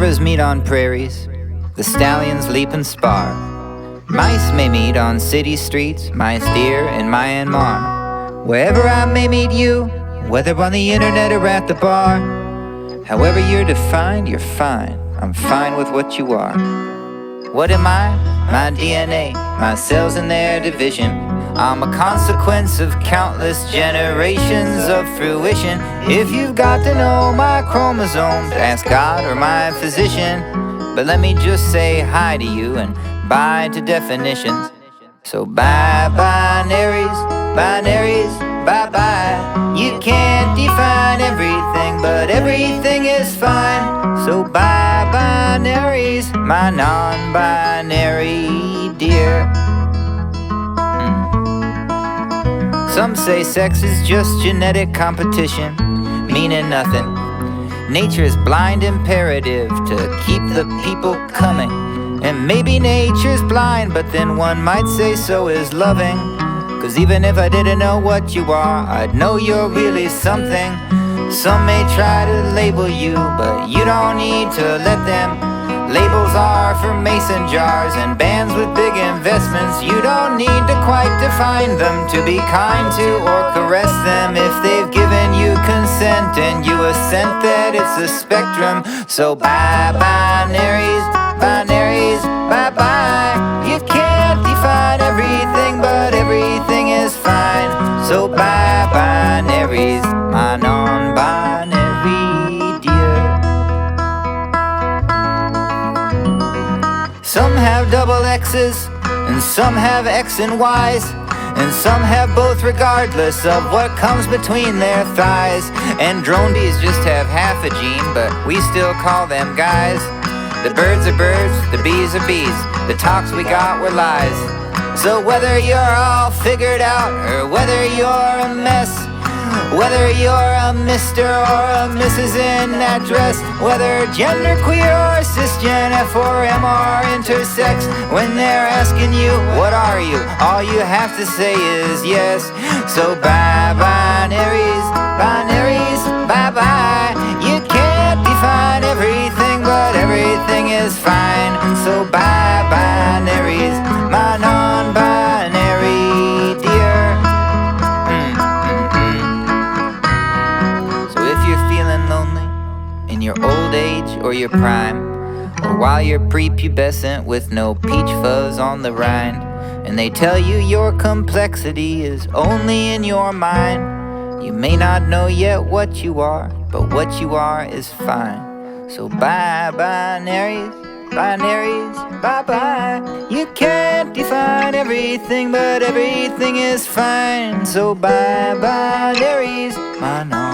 Zebras meet on prairies, the stallions leap and spar. Mice may meet on city streets, mice deer in Myanmar. Wherever I may meet you, whether on the internet or at the bar, however you're defined, you're fine. I'm fine with what you are. What am I? My DNA, my cells and their division. I'm a consequence of countless generations of fruition. If you've got to know my chromosomes, ask God or my physician. But let me just say hi to you and bye to definitions. So bye binaries, binaries, bye bye. You can't define everything, but everything is fine. So bye binaries, my non-binary dear. Some say sex is just genetic competition, meaning nothing. Nature's blind imperative to keep the people coming. And maybe nature's blind, but then one might say so is loving. 'Cause even if I didn't know what you are, I'd know you're really something. Some may try to label you, but you don't need to let them. Labels are for mason jars and bands with big investments. You don't need to quite define them to be kind to or caress them. If they've given you consent and you assent that it's a spectrum. So bye binaries, binaries, bye bye. You can't define everything, but everything is fine. So bye binaries, my non-binary dear. Some have double X's, and some have X and Y's, and some have both regardless of what comes between their thighs. And drone-bees just have half a gene, but we still call them guys. The birds are birds, the bees are bees, the talks we got were lies. So whether you're all figured out, or whether you're a mess, whether you're a Mr. or a Mrs. in that dress, whether genderqueer or cisgen, F or M or intersex, when they're asking you, what are you? All you have to say is yes. So bye binaries, binaries, bye bye. You can't define everything, but everything is fine. So bye binaries, my non-binary dear. So if you're feeling lonely in your old age or your prime, or while you're prepubescent with no peach fuzz on the rind, and they tell you your complexity is only in your mind, you may not know yet what you are, but what you are is fine. So bye binaries, binaries, bye bye. You can't define everything, but everything is fine. So bye binaries, my non